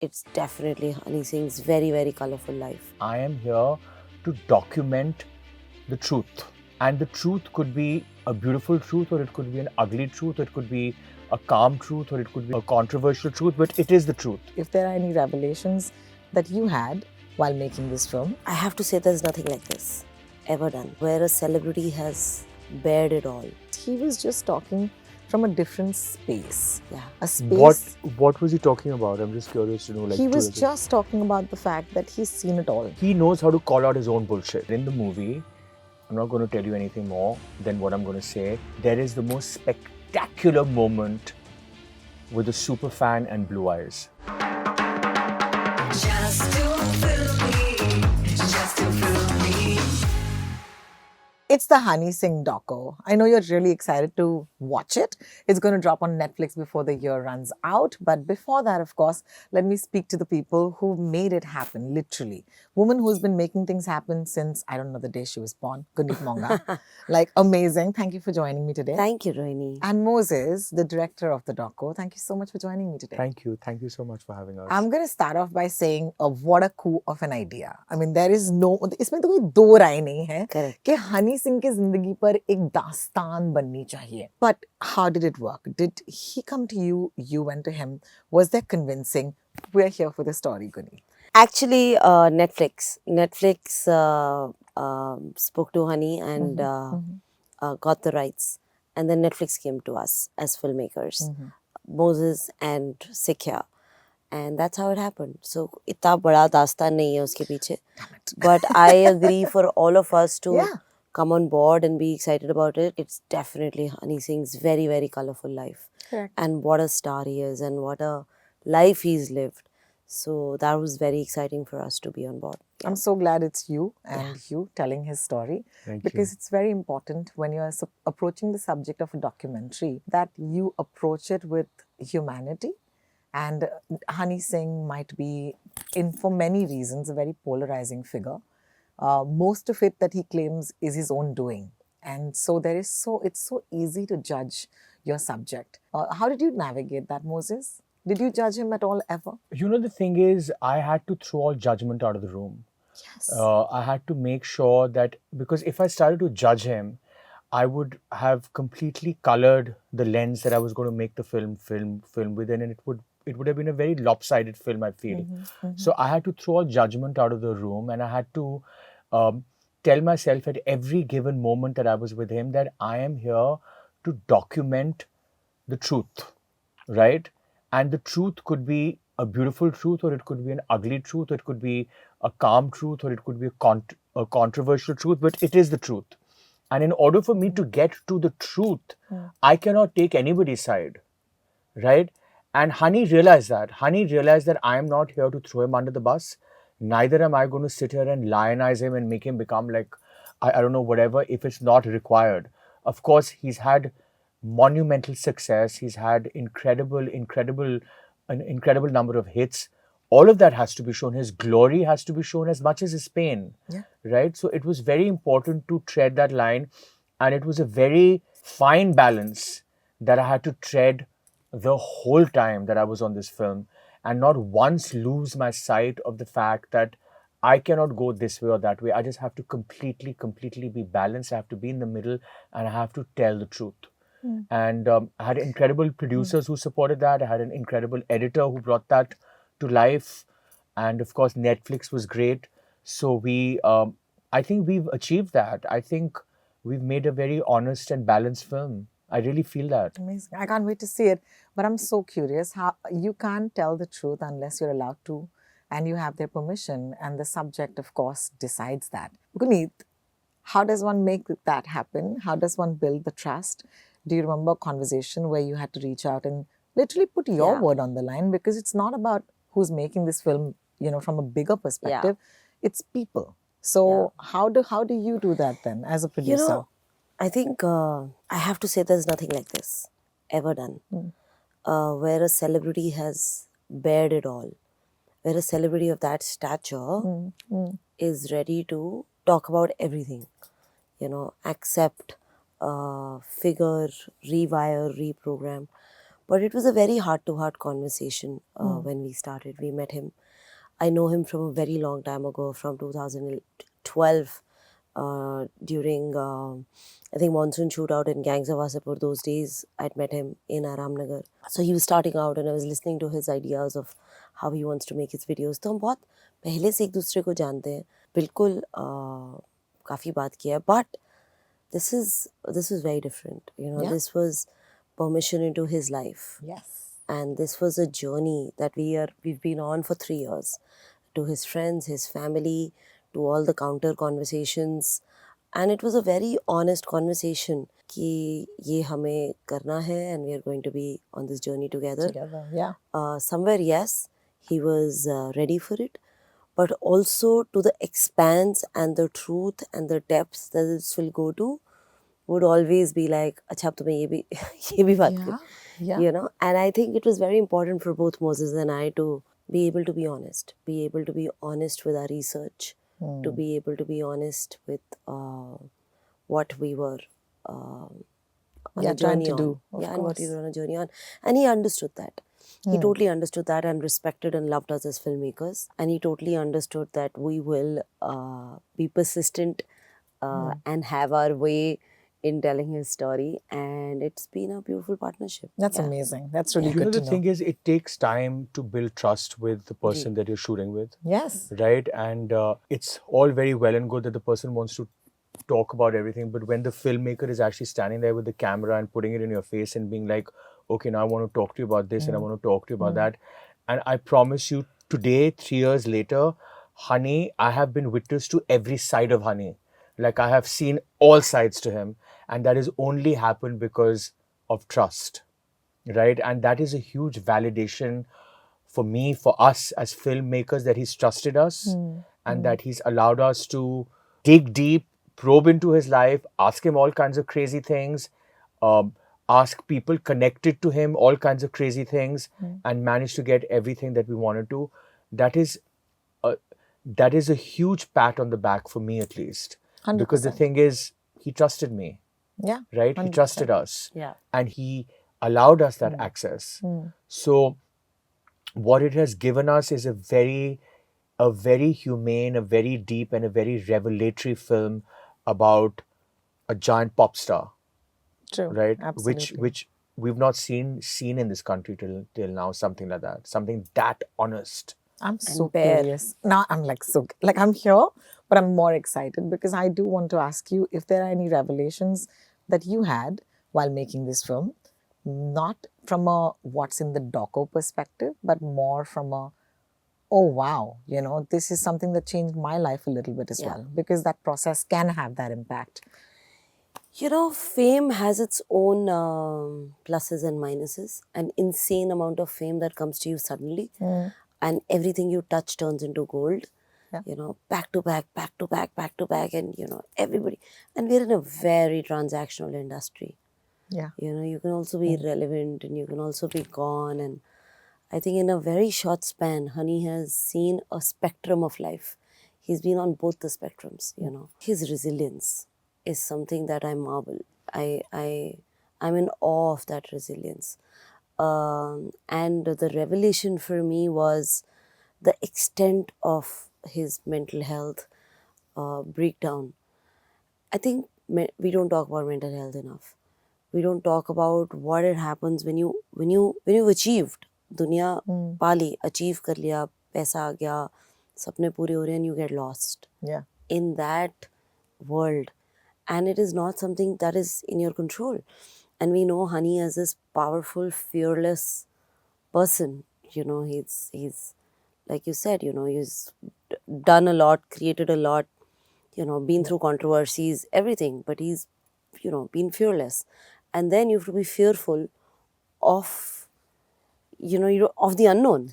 it's definitely Honey Singh's very, very colorful life. I am here to document the truth. And the truth could be a beautiful truth, or it could be an ugly truth, or it could be a calm truth, or it could be a controversial truth, but it is the truth. If there are any revelations that you had while making this film, I have to say there's nothing like this ever done, where a celebrity has bared it all. he was just talking from a different space. Yeah. A space. What was he talking about? I'm just curious to know. He was just talking about the fact that he's seen it all. He knows how to call out his own bullshit. In the movie, I'm not going to tell you anything more than what I'm going to say. There is the most spectacular moment with a super fan and blue eyes. Just to fill me, just to fill me. It's the Honey Singh doco. I know you're really excited to watch it. It's going to drop on Netflix before the year runs out. But before that, of course, let me speak to the people who made it happen, literally. Woman who's been making things happen since, I don't know, the day she was born, Guneet Monga. Like, amazing. Thank you for joining me today. Thank you, Rohini. And Moses, the director of the doco. Thank you so much for joining me today. Thank you. Thank you so much for having us. I'm going to start off by saying, what a coup of an idea. I mean, there is no, इसमें तो कोई दो राय नहीं है Correct. कि हनी सिंह की जिंदगी पर एक दास्तान बननी चाहिए. But how did it work? Did he come to you? You went to him? Was that convincing? We're here for the story, Guneet. Actually, Netflix spoke to Honey and got the rights. And then Netflix came to us as filmmakers, Moses and Sikya. And that's how it happened. So, इतना बड़ा दास्तान नहीं है उसके पीछे. But I agree for all of us to come on board and be excited about it. It's definitely Honey Singh's very, very colorful life. Correct. And what a star he is and what a life he's lived. So that was very exciting for us to be on board. I'm so glad it's you and you telling his story. Thank because you. it's very important when you're approaching the subject of a documentary that you approach it with humanity. And Honey Singh might be, for many reasons, a very polarizing figure. Most of it that he claims is his own doing. And so it's so easy to judge your subject. How did you navigate that, Moses? Did you judge him at all ever? You know, the thing is, I had to throw all judgment out of the room. Yes. I had to make sure that, because if I started to judge him, I would have completely colored the lens that I was going to make the film within, and it would have been a very lopsided film, I feel. So I had to throw all judgment out of the room, and I had to tell myself at every given moment that I was with him that I am here to document the truth, right? And the truth could be a beautiful truth, or it could be an ugly truth, or it could be a calm truth, or it could be a controversial truth, but it is the truth. And in order for me to get to the truth, I cannot take anybody's side, right? And Honey realized that. Honey realized that I am not here to throw him under the bus. Neither am I going to sit here and lionize him and make him become like, I don't know, whatever, if it's not required. Of course, he's had monumental success. He's had an incredible number of hits. All of that has to be shown. His glory has to be shown as much as his pain, right? So it was very important to tread that line. And it was a very fine balance that I had to tread the whole time that I was on this film, and not once lose my sight of the fact that I cannot go this way or that way. I just have to completely be balanced. I have to be in the middle, and I have to tell the truth. And I had incredible producers who supported that. I had an incredible editor who brought that to life. And of course, Netflix was great. So I think we've achieved that. I think we've made a very honest and balanced film. I really feel that. Amazing. I can't wait to see it. But I'm so curious how you can't tell the truth unless you're allowed to and you have their permission. And the subject, of course, decides that. Guneet, how does one make that happen? How does one build the trust? Do you remember a conversation where you had to reach out and literally put your word on the line? Because it's not about who's making this film, from a bigger perspective. It's people. So how do you do that then as a producer? I think I have to say there's nothing like this ever done, where a celebrity has bared it all, where a celebrity of that stature is ready to talk about everything, accept, figure, rewire, reprogram. But it was a very heart-to-heart conversation when we started. We met him. I know him from a very long time ago, from 2012, during, I think, monsoon shootout in Gangs of Wasipur. Those days, I'd met him in Aramnagar. So he was starting out and I was listening to his ideas of how he wants to make his videos. तो हम बहुत पहले से एक दूसरे को जानते हैं. बिल्कुल काफ़ी बात किया है. But this is very different. You know, Yeah. this was permission into his life. Yes. And this was a journey that we've been on for 3 years. To his friends, his family, to all the counter conversations. And it was a very honest conversation कि ये हमें करना है and we are going to be on this journey together. Together, yeah. Somewhere, yes, he was ready for it. But also to the expanse and the truth and the depths that this will go to would always be like, अच्छा अब तुम्हें ये भी बात कर. Yeah. You know, and I think it was very important for both Moses and I to be able to be honest, with our research, to be able to be honest with what we were on Yeah, a trying journey to on. do, of And what we course. were on a journey on. And he understood that. He totally understood that and respected and loved us as filmmakers. And he totally understood that we will be persistent and have our way in telling his story. And it's been a beautiful partnership. That's Yeah. amazing. That's really You good know, the to thing know. is, it takes time to build trust with the person that you're shooting with, Yes. right? And it's all very well and good that the person wants to talk about everything, but when the filmmaker is actually standing there with the camera and putting it in your face and being like, okay, now I want to talk to you about this and I want to talk to you about that. And I promise you, today, 3 years later, Honey, I have been witness to every side of Honey. Like, I have seen all sides to him, and that has only happened because of trust, right? And that is a huge validation for me, for us as filmmakers, that he's trusted us and that he's allowed us to dig deep, probe into his life, ask him all kinds of crazy things, ask people connected to him all kinds of crazy things, and manage to get everything that we wanted to. That is a huge pat on the back for me, at least. Because the 100%. thing is, he trusted me, Yeah. right? He 100%. trusted us. Yeah. And he allowed us that access. So what it has given us is a very humane, a very deep, and a very revelatory film about a giant pop star, True. right? Absolutely. Which we've not seen in this country till now, something like that, something that honest. I'm so bare. curious. Now I'm like I'm here, but I'm more excited because I do want to ask you if there are any revelations that you had while making this film, not from a what's in the doco perspective, but more from a, oh wow, you know, this is something that changed my life a little bit as well, because that process can have that impact. You know, fame has its own pluses and minuses. An insane amount of fame that comes to you suddenly, and everything you touch turns into gold. Yeah. You know, back to back, and you know, everybody. And we're in a very transactional industry. Yeah. You know, you can also be relevant and you can also be gone. And I think in a very short span, Honey has seen a spectrum of life. He's been on both the spectrums, you know. His resilience is something that I marvel. I'm in awe of that resilience. And the revelation for me was the extent of his mental health breakdown. I think we don't talk about mental health enough. We don't talk about what it happens when you've achieved. दुनिया पा ली, achieve कर लिया, पैसा आ गया, सपने पूरे हो रहे हैं, and you get lost Yeah. in that world. And it is not something that is in your control. And we know Honey as this powerful, fearless person. You know, he's like you said, you know, he's done a lot, created a lot, you know, been through controversies, everything, but he's, you know, been fearless. And then you have to be fearful of, you know, of the unknown.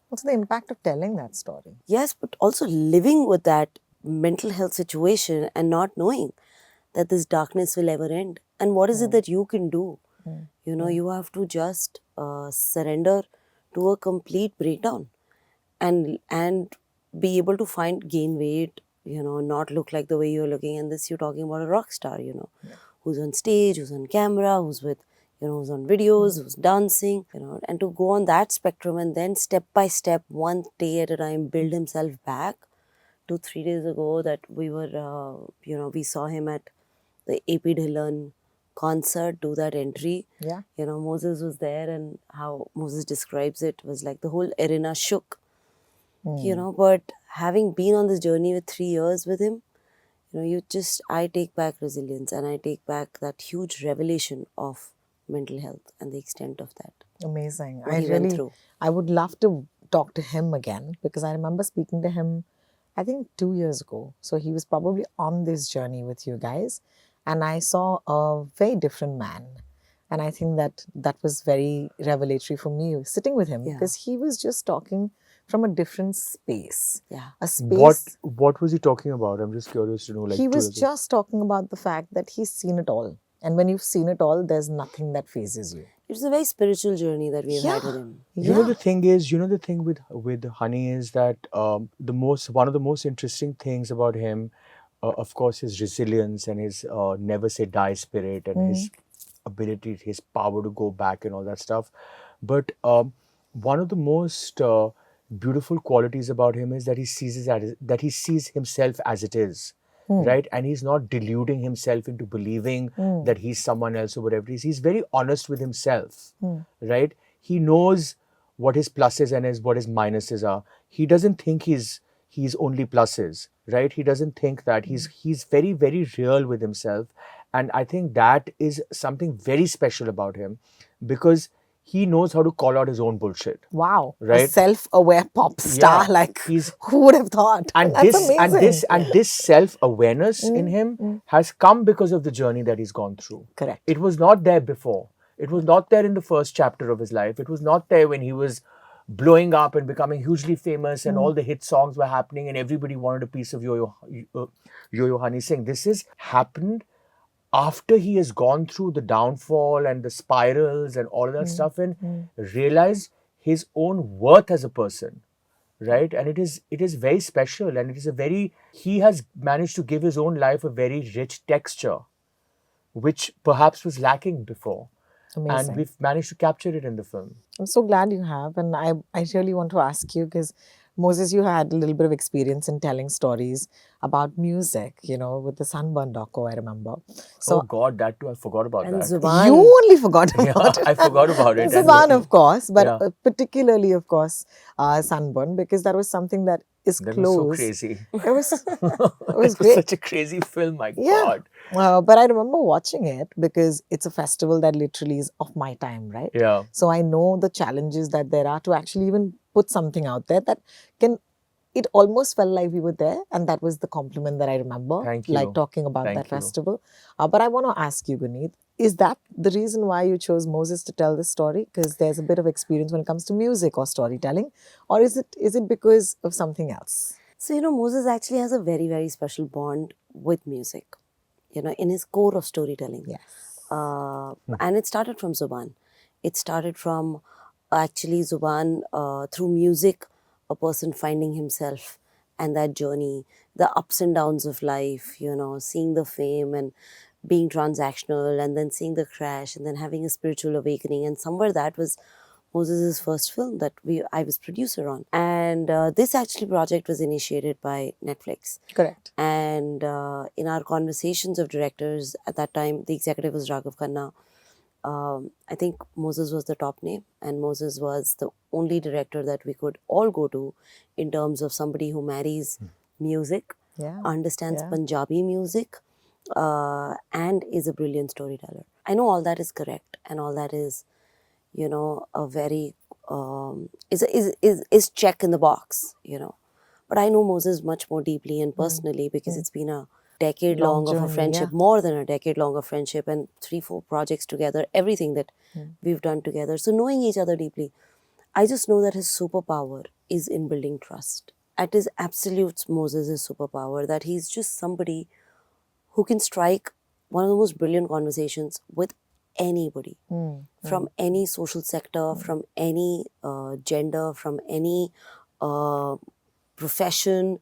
What's the impact of telling that story? Yes, but also living with that mental health situation and not knowing that this darkness will ever end. And what is it that you can do? You know, you have to just surrender to a complete breakdown and be able to gain weight, you know, not look like the way you're looking. And this, you're talking about a rock star, you know, who's on stage, who's on camera, who's with, who's on videos, who's dancing, and to go on that spectrum and then step by step, one day at a time, build himself back. 2-3 days ago that we were, we saw him at the AP Dhillon concert, do that entry. Yeah. Moses was there, and how Moses describes it was like the whole arena shook. But having been on this journey with 3 years with him, I take back resilience, and I take back that huge revelation of mental health and the extent of that. Amazing. What he went through. I would love to talk to him again, because I remember speaking to him, I think 2 years ago. So he was probably on this journey with you guys, and I saw a very different man. And I think that was very revelatory for me sitting with him, Yeah. because he was just talking from a different space. Yeah. A space. What was he talking about? I'm just curious to know. Like, He was just talking about the fact that he's seen it all. And when you've seen it all, there's nothing that phases you. It's a very spiritual journey that we've had with him. The thing is, the thing with Honey is that one of the most interesting things about him, of course, his resilience and his never say die spirit and his ability, his power to go back and all that stuff. But one of the most beautiful qualities about him is that he sees himself as it is. Right, and he's not deluding himself into believing that he's someone else or whatever it is. He's very honest with himself, right? He knows what his pluses and what his minuses are. He doesn't think he's only pluses, right? He doesn't think that he's very, very real with himself, and I think that is something very special about him, because he knows how to call out his own bullshit. Wow. Right? A self-aware pop star, Yeah, like, he's- who would have thought? And That's amazing. this self-awareness in him has come because of the journey that he's gone through. Correct. It was not there before. It was not there in the first chapter of his life. It was not there when he was blowing up and becoming hugely famous and all the hit songs were happening and everybody wanted a piece of YoYo Honey Singh. This has happened after he has gone through the downfall and the spirals and all of that stuff and realized his own worth as a person, right? And it is very special, and he has managed to give his own life a very rich texture, which perhaps was lacking before. Amazing. And we've managed to capture it in the film. I'm so glad you have. And I really want to ask you, because Moses, you had a little bit of experience in telling stories about music, with the Sunburn doco, I remember. So Oh God, that too, I forgot about And that. Zubaan. you only forgot about Yeah, it. I forgot about it. Zubaan, of course, but Yeah. particularly, of course, Sunburn, because that was something that is That close. was so crazy. It was It was great. such a crazy film, my Yeah. God. But I remember watching it because it's a festival that literally is of my time, right? Yeah. So I know the challenges that there are to actually even put something out there that it almost felt like we were there, and that was the compliment that I remember. Thank you. Like talking about Thank that you. festival. But I want to ask you, Guneet, is that the reason why you chose Moses to tell this story? Because there's a bit of experience when it comes to music or storytelling, or is it because of something else? So, Moses actually has a very, very special bond with music, in his core of storytelling. Yes. And it started from Zubaan. It started from actually Zubaan, through music, a person finding himself and that journey, the ups and downs of life, seeing the fame and being transactional and then seeing the crash and then having a spiritual awakening. And somewhere that was Moses' first film that I was producer on. And this actually project was initiated by Netflix. Correct. And in our conversations of directors at that time, the executive was Raghav Khanna. I think Moses was the top name, and Moses was the only director that we could all go to in terms of somebody who marries music, Yeah. understands Yeah. Punjabi music, and is a brilliant storyteller. I know all that is correct, and all that is, a very is check in the box, But I know Moses much more deeply and personally because it's been a decade Long long of a journey, friendship, yeah. more than a decade long of friendship, and 3-4 projects together, everything that we've done together. So knowing each other deeply, I just know that his superpower is in building trust. At his absolute Moses' superpower, that he's just somebody who can strike one of the most brilliant conversations with anybody, from any social sector, from any gender, from any profession,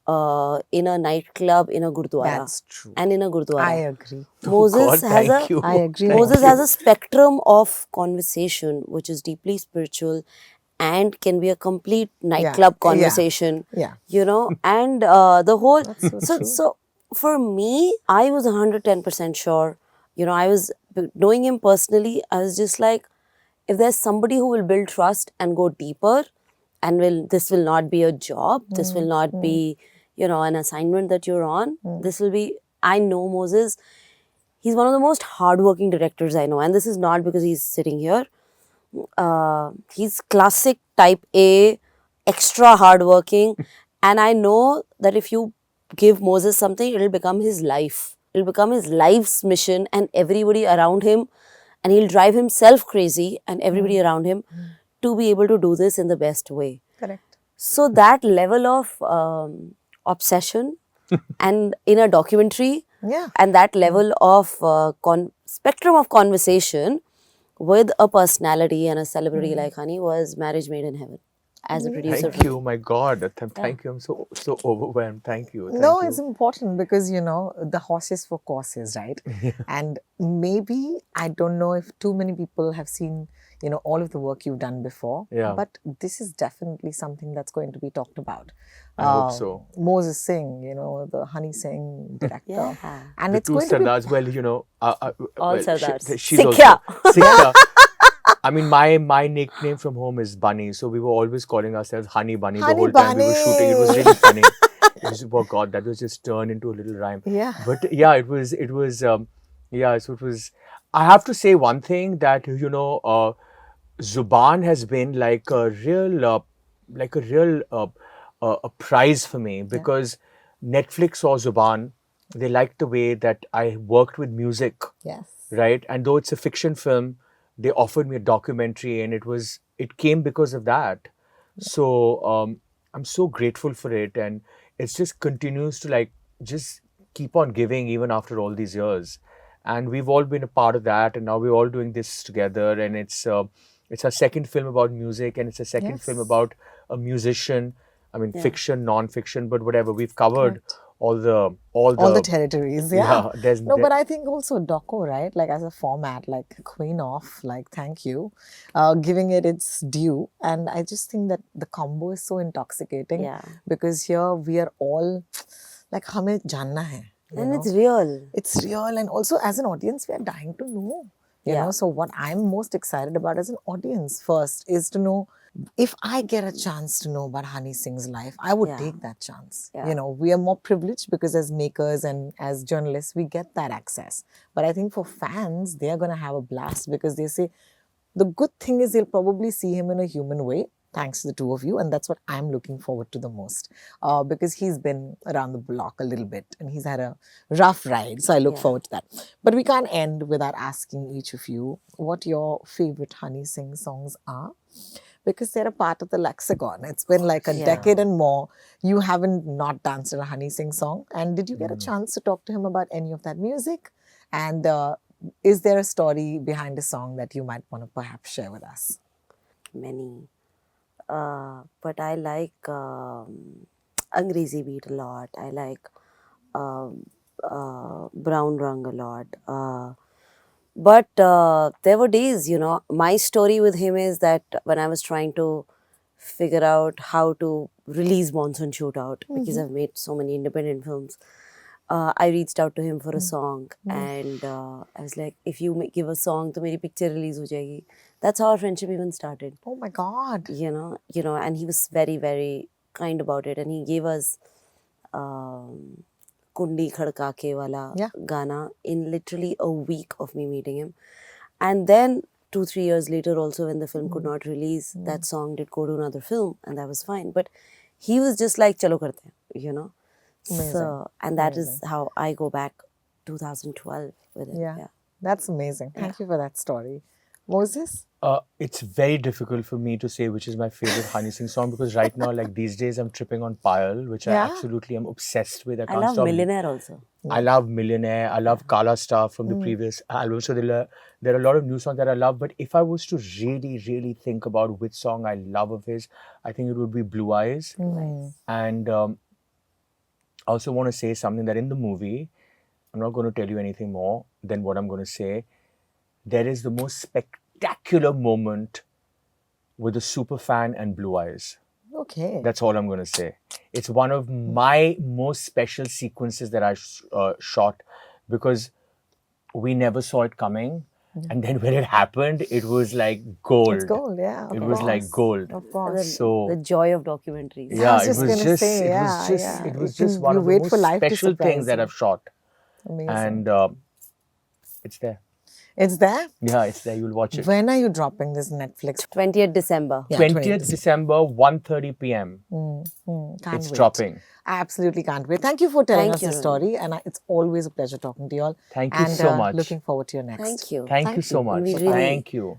in a nightclub in a gurdwara. That's true. And in a gurdwara. I agree. Moses God, has thank you. I agree. Moses has a spectrum of conversation which is deeply spiritual and can be a complete nightclub yeah, conversation. yeah. You know, and the whole so true. so for me, I was 110% sure. You know, I was knowing him personally. I was just like, if there's somebody who will build trust and go deeper, and this will not be a job. This will not be, you know, an assignment that you're on. This will be. I know Moses. He's one of the most hardworking directors I know, and this is not because he's sitting here. He's classic type A, extra hardworking, and I know that if you give Moses something, it'll become his life. It'll become his life's mission, and everybody around him, and he'll drive himself crazy and everybody around him to be able to do this in the best way. Correct. So that level of obsession, and in a documentary, Yeah. and that level of spectrum of conversation with a personality and a celebrity like Honey was marriage made in heaven as a producer. Thank you, my God. Thank you. I'm so overwhelmed. Thank you. Thank No, you. it's important because, you know, the horses for courses, right? And maybe, I don't know if too many people have seen, you know, all of the work you've done before. Yeah. But this is definitely something that's going to be talked about. I hope so. Moses Singh, you know, the Honey Singh director. Yeah. And The it's two going to be... Sardars, well, you know, All Sardars. she's Sikhya. also Sikhya. I mean, my nickname from home is Bunny, so we were always calling ourselves Honey Bunny Honey the whole time we were shooting. It was Bunny. really funny. It was, oh God, that was just turned into a little rhyme. Yeah. But yeah, yeah. So it was. I have to say one thing that, you know, Zubaan has been like a real a prize for me because Netflix saw Zubaan. They liked the way that I worked with music. Yes. Right, and though it's a fiction film, they offered me a documentary, and it came because of that. So I'm so grateful for it, and it just continues to like just keep on giving even after all these years. And we've all been a part of that, and now we're all doing this together. And it's our second film about music, and it's a second film Yes. about a musician. I mean, Yeah. fiction, non-fiction, but whatever. We've covered Correct. all the territories, yeah. there's No, but I think also doco, right? Like as a format, like Queen of, like thank you, giving it its due. And I just think that the combo is so intoxicating Yeah. because here we are all like, hame janna hai. you And know? it's real. It's real, and also as an audience, we are dying to know. You Yeah. know, so what I'm most excited about as an audience first is to know if I get a chance to know about Honey Singh's life, I would Yeah. take that chance. Yeah. You know, we are more privileged because as makers and as journalists, we get that access. But I think for fans, they are going to have a blast because they say the good thing is they'll probably see him in a human way. Thanks to the two of you, and that's what I'm looking forward to the most because he's been around the block a little bit and he's had a rough ride. So I look Yeah. forward to that. But we can't end without asking each of you what your favorite Honey Singh songs are, because they're a part of the lexicon. It's been like a Yeah. decade and more. You haven't not danced to a Honey Singh song. And did you get a chance to talk to him about any of that music? And is there a story behind a song that you might want to perhaps share with us? Many. But I like Angrezi beat a lot. I like Brown Rung a lot. But there were days, you know, my story with him is that when I was trying to figure out how to release Monsoon Shootout, because I've made so many independent films, I reached out to him for a song, and I was like, if you give a song, to meri picture release ho jayegi. That's how our friendship even started. Oh my God. You know, and he was very, very kind about it, and he gave us Kundi Khadka Ke wala Yeah. Gana in literally a week of me meeting him. And then 2-3 years later also, when the film could not release, that song did go to another film, and that was fine. But he was just like, chalo karte hain, you know. Amazing. So, and that is how I go back 2012 with it. Yeah. That's amazing. Thank you for that story. Moses? It's very difficult for me to say which is my favorite Honey Singh song because right now, like these days, I'm tripping on Payal, which I Yeah. absolutely am obsessed with. I I can't love stop. Millionaire also. I love Millionaire. I love Kala Star from the previous album. So there are a lot of new songs that I love. But if I was to really, really think about which song I love of his, I think it would be Blue Eyes. And I also want to say something that in the movie, I'm not going to tell you anything more than what I'm going to say. There is the most spectacular moment with a super fan and blue eyes. Okay. That's all I'm going to say. It's one of my most special sequences that I shot because we never saw it coming. And then when it happened, it was like gold. It's gold, yeah. It was like gold. Of course. So The joy of documentaries. I yeah, was it just was gonna just, say, it yeah, was just, yeah. it was You just can- one you of the wait most for life to special surprise things that you. I've shot, Amazing. and it's there. It's there? Yeah, it's there. You'll watch it. When are you dropping this Netflix? 20th December. Yeah, 20th December, 1:30 p.m. Can't It's wait. dropping. I absolutely can't wait. Thank you for telling Thank us you, the story, and it's always a pleasure talking to you all. Thank you and, so much. Looking forward to your next. Thank you. Thank you so much. We really- Thank you.